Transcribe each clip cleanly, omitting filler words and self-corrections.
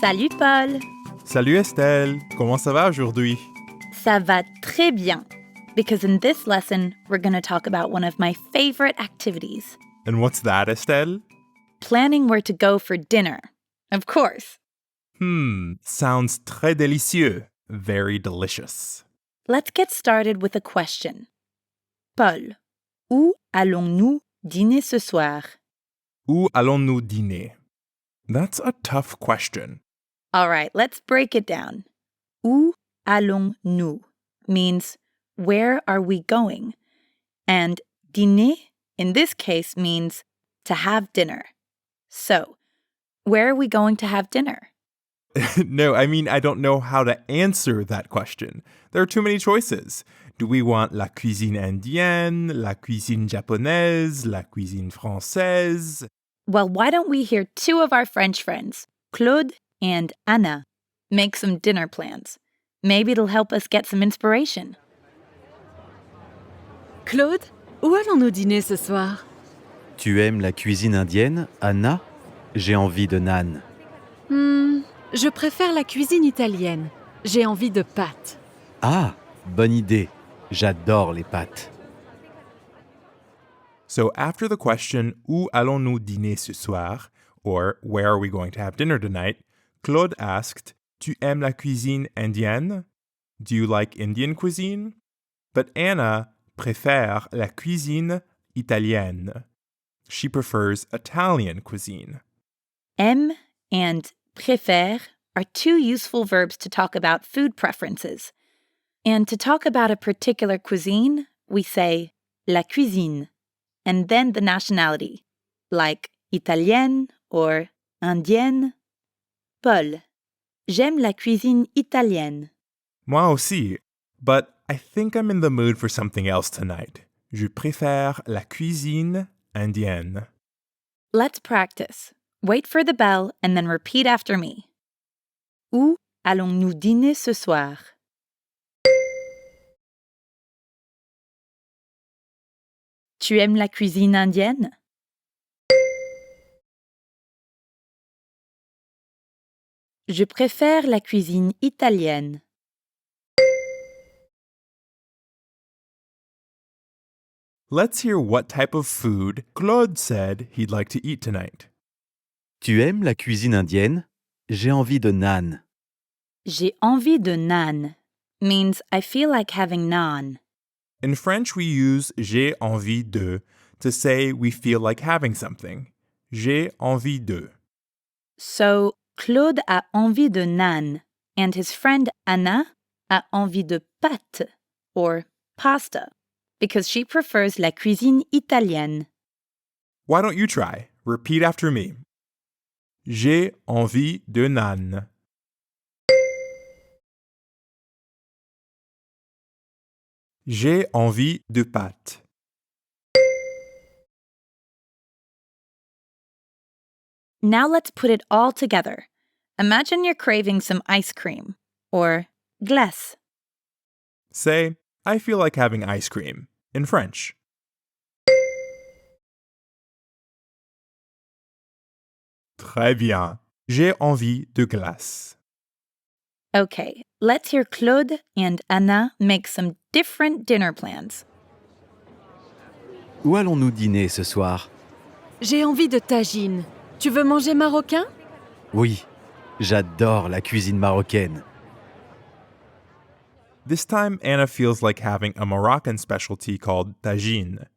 Salut Paul! Salut Estelle, comment ça va aujourd'hui? Ça va très bien. Because in this lesson, we're going to talk about one of my favorite activities. And what's that, Estelle? Planning where to go for dinner. Of course. Sounds très délicieux. Very delicious. Let's get started with a question. Paul, où allons-nous dîner ce soir? Où allons-nous dîner? That's a tough question. All right, let's break it down. Où allons-nous means where are we going? And dîner in this case means to have dinner. So, where are we going to have dinner? No, I don't know how to answer that question. There are too many choices. Do we want la cuisine indienne, la cuisine japonaise, la cuisine française? Well, why don't we hear two of our French friends, Claude and Anna, make some dinner plans? Maybe it'll help us get some inspiration. Claude, où allons-nous dîner ce soir? Tu aimes la cuisine indienne, Anna? J'ai envie de naan. Je préfère la cuisine italienne. J'ai envie de pâtes. Ah, bonne idée. J'adore les pâtes. So after the question, où allons-nous dîner ce soir? Or where are we going to have dinner tonight? Claude asked, tu aimes la cuisine indienne? Do you like Indian cuisine? But Anna préfère la cuisine italienne. She prefers Italian cuisine. Aime and préfère are two useful verbs to talk about food preferences. And to talk about a particular cuisine, we say la cuisine, and then the nationality, like italienne or indienne. Paul, j'aime la cuisine italienne. Moi aussi, but I think I'm in the mood for something else tonight. Je préfère la cuisine indienne. Let's practice. Wait for the bell and then repeat after me. Où allons-nous dîner ce soir? Tu aimes la cuisine indienne? Je préfère la cuisine italienne. Let's hear what type of food Claude said he'd like to eat tonight. Tu aimes la cuisine indienne? J'ai envie de naan. J'ai envie de naan means I feel like having naan. In French, we use j'ai envie de to say we feel like having something. J'ai envie de. So, Claude a envie de naan, and his friend Anna a envie de pâtes, or pasta, because she prefers la cuisine italienne. Why don't you try? Repeat after me. J'ai envie de naan. J'ai envie de pâtes. Now let's put it all together. Imagine you're craving some ice cream, or glace. Say, I feel like having ice cream, in French. Très bien. J'ai envie de glace. Okay, let's hear Claude and Anna make some different dinner plans. Où allons-nous dîner ce soir? J'ai envie de tagine. Tu veux manger marocain? Oui, j'adore la cuisine marocaine. This time, Anna feels like having a Moroccan specialty called tagine.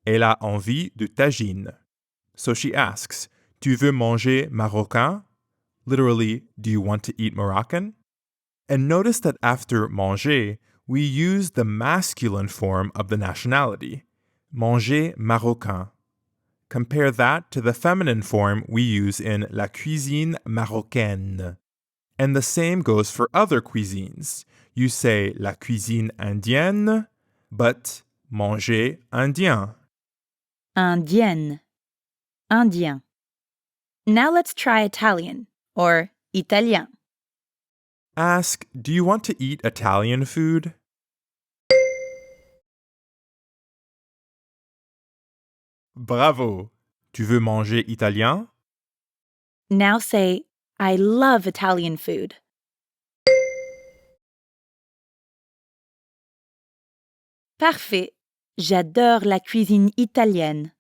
Elle a envie de tagine. So she asks, tu veux manger marocain? Literally, do you want to eat Moroccan? And notice that after manger, we use the masculine form of the nationality, manger marocain. Compare that to the feminine form we use in la cuisine marocaine. And the same goes for other cuisines. You say la cuisine indienne, but manger indien. Indienne. Indien. Now let's try Italian, or italien. Ask, do you want to eat Italian food? Bravo! Tu veux manger italien? Now say, I love Italian food. Parfait. J'adore la cuisine italienne.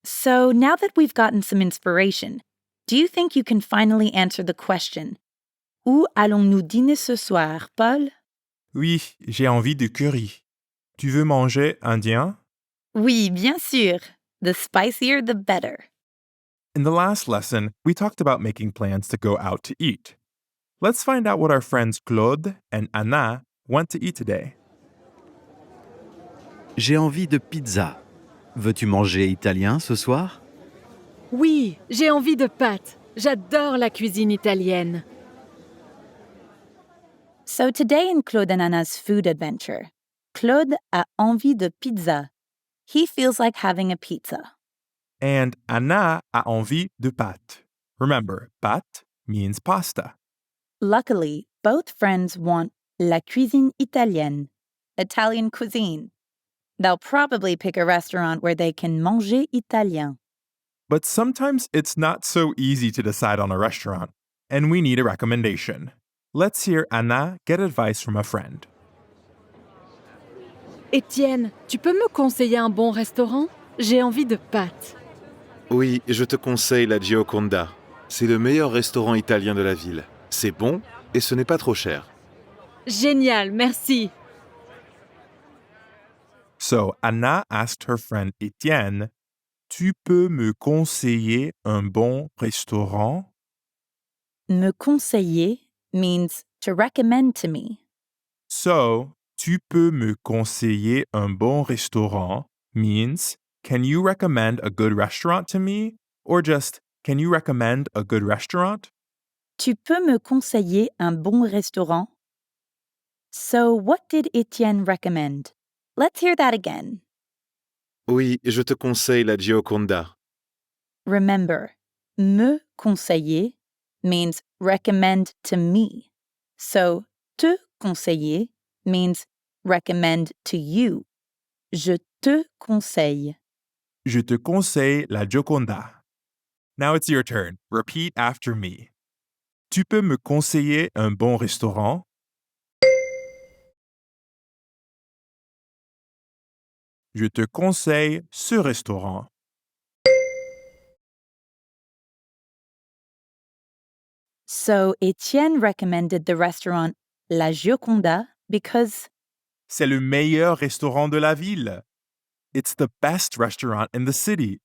So now that we've gotten some inspiration, do you think you can finally answer the question, Où allons-nous dîner ce soir, Paul? Oui, j'ai envie de curry. Tu veux manger indien? Oui, bien sûr. The spicier, the better. In the last lesson, we talked about making plans to go out to eat. Let's find out what our friends Claude and Anna want to eat today. J'ai envie de pizza. Veux-tu manger italien ce soir? Oui, j'ai envie de pâtes. J'adore la cuisine italienne. So today in Claude and Anna's food adventure, Claude a envie de pizza. He feels like having a pizza. And Anna a envie de pâtes. Remember, pâtes means pasta. Luckily, both friends want la cuisine italienne, Italian cuisine. They'll probably pick a restaurant where they can manger italien. But sometimes it's not so easy to decide on a restaurant, and we need a recommendation. Let's hear Anna get advice from a friend. Étienne, tu peux me conseiller un bon restaurant? J'ai envie de pâtes. Oui, je te conseille la Gioconda. C'est le meilleur restaurant italien de la ville. C'est bon et ce n'est pas trop cher. Génial, merci. So Anna asked her friend Etienne, Tu peux me conseiller un bon restaurant? Me conseiller means to recommend to me. So, tu peux me conseiller un bon restaurant means, can you recommend a good restaurant to me? Or just, can you recommend a good restaurant? Tu peux me conseiller un bon restaurant? So what did Etienne recommend? Let's hear that again. Oui, je te conseille la Gioconda. Remember, me conseiller means recommend to me. So, te conseiller means recommend to you. Je te conseille. Je te conseille la Gioconda. Now it's your turn. Repeat after me. Tu peux me conseiller un bon restaurant? Je te conseille ce restaurant. So, Etienne recommended the restaurant La Gioconda because C'est le meilleur restaurant de la ville. It's the best restaurant in the city.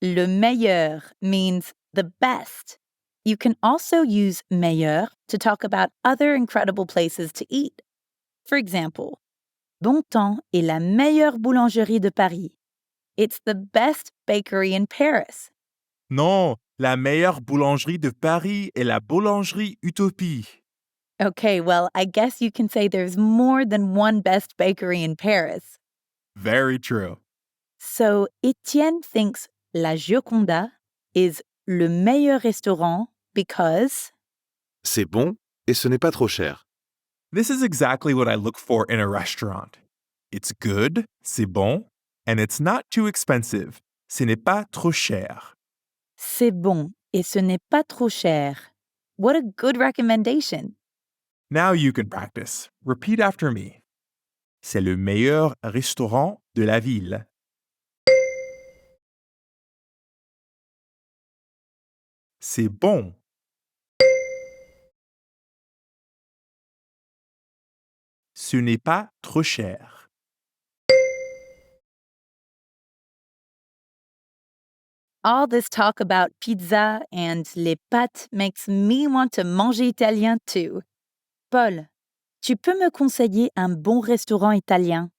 le meilleur means the best. You can also use meilleur to talk about other incredible places to eat. For example, Bontemps est la meilleure boulangerie de Paris. It's the best bakery in Paris. Non, la meilleure boulangerie de Paris est la boulangerie Utopie. Okay, well, I guess you can say there's more than one best bakery in Paris. Very true. So, Etienne thinks La Gioconda is le meilleur restaurant because C'est bon et ce n'est pas trop cher. This is exactly what I look for in a restaurant. It's good, c'est bon, and it's not too expensive. Ce n'est pas trop cher. c'est bon et ce n'est pas trop cher. What a good recommendation. Now you can practice. Repeat after me. C'est le meilleur restaurant de la ville. C'est bon. Ce n'est pas trop cher. All this talk about pizza and les pâtes makes me want to manger italien too. Paul, tu peux me conseiller un bon restaurant italien?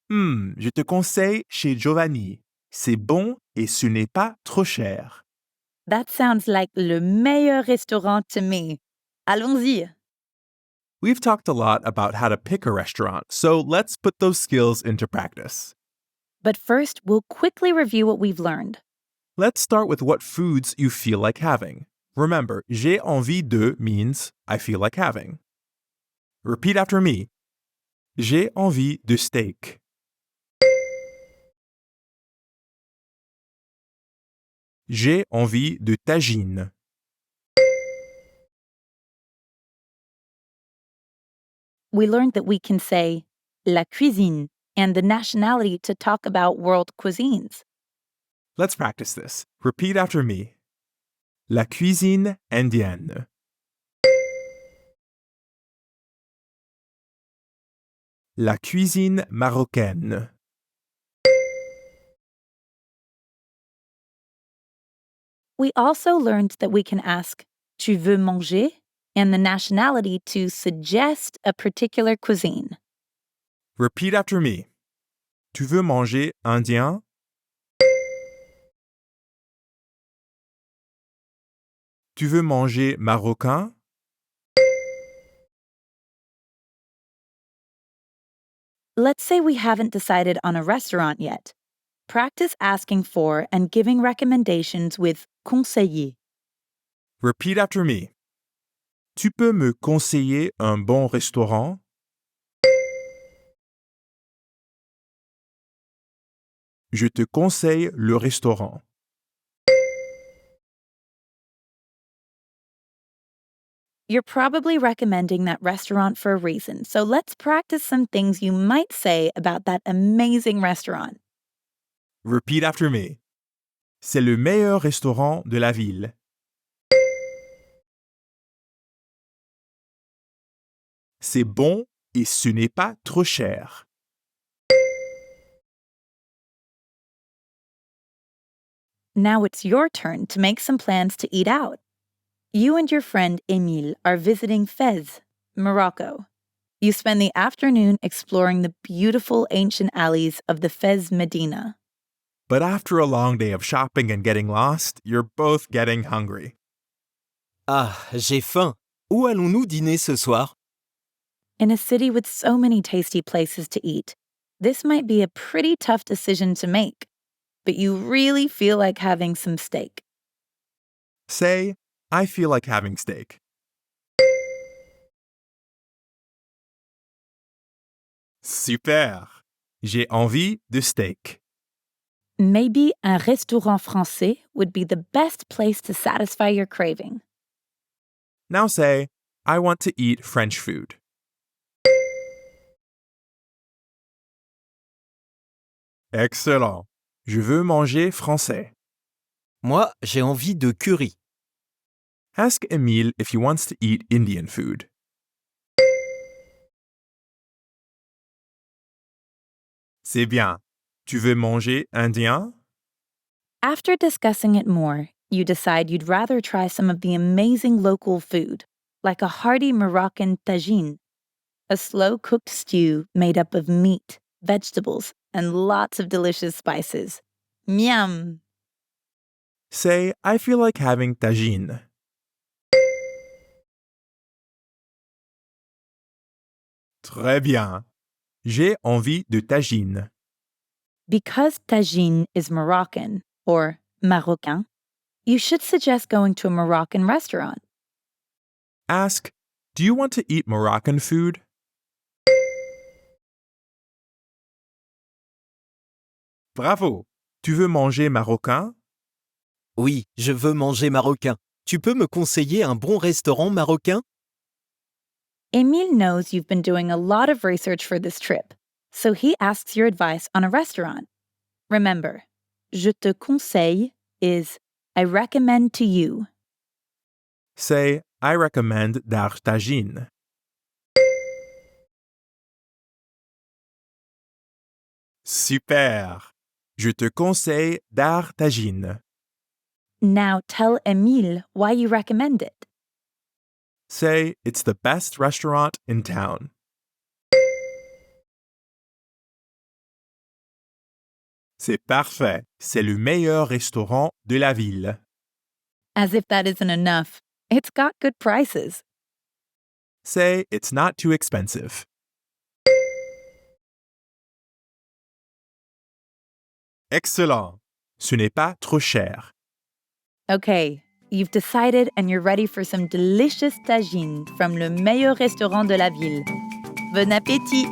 Je te conseille chez Giovanni. C'est bon et ce n'est pas trop cher. That sounds like le meilleur restaurant to me. Allons-y. We've talked a lot about how to pick a restaurant, so let's put those skills into practice. But first, we'll quickly review what we've learned. Let's start with what foods you feel like having. Remember, j'ai envie de means I feel like having. Repeat after me. J'ai envie de steak. J'ai envie de tagine. we learned that we can say la cuisine and the nationality to talk about world cuisines. Let's practice this. Repeat after me. La cuisine indienne. La cuisine marocaine. We also learned that we can ask tu veux manger and the nationality to suggest a particular cuisine. Repeat after me. Tu veux manger indien? Tu veux manger marocain? Let's say we haven't decided on a restaurant yet. Practice asking for and giving recommendations with conseiller. Repeat after me. Tu peux me conseiller un bon restaurant? Je te conseille le restaurant. You're probably recommending that restaurant for a reason, so let's practice some things you might say about that amazing restaurant. Repeat after me. C'est le meilleur restaurant de la ville. C'est bon et ce n'est pas trop cher. Now it's your turn to make some plans to eat out. You and your friend Émile are visiting Fez, Morocco. You spend the afternoon exploring the beautiful ancient alleys of the Fez Medina. But after a long day of shopping and getting lost, you're both getting hungry. Ah, j'ai faim. Où allons-nous dîner ce soir? In a city with so many tasty places to eat, this might be a pretty tough decision to make, but you really feel like having some steak. Say, I feel like having steak. Super! J'ai envie de steak. Maybe un restaurant français would be the best place to satisfy your craving. Now say, I want to eat French food. Excellent. Je veux manger français. Moi, j'ai envie de curry. Ask Emile if he wants to eat Indian food. C'est bien. Tu veux manger indien? After discussing it more, you decide you'd rather try some of the amazing local food, like a hearty Moroccan tagine, a slow-cooked stew made up of meat, vegetables, and lots of delicious spices. Miam! Say, I feel like having tagine. Très bien. J'ai envie de tagine. Because tagine is Moroccan, or marocain, you should suggest going to a Moroccan restaurant. Ask, do you want to eat Moroccan food? Bravo! Tu veux manger marocain? Oui, je veux manger marocain. Tu peux me conseiller un bon restaurant marocain? Émile knows you've been doing a lot of research for this trip, so he asks your advice on a restaurant. Remember, je te conseille is I recommend to you. Say, I recommend dar tagine. Super! Je te conseille dar tagine. Now tell Émile why you recommend it. Say, it's the best restaurant in town. C'est parfait. C'est le meilleur restaurant de la ville. As if that isn't enough, it's got good prices. Say, it's not too expensive. Excellent. Ce n'est pas trop cher. Okay, you've decided and you're ready for some delicious tagine from le meilleur restaurant de la ville. Bon appétit!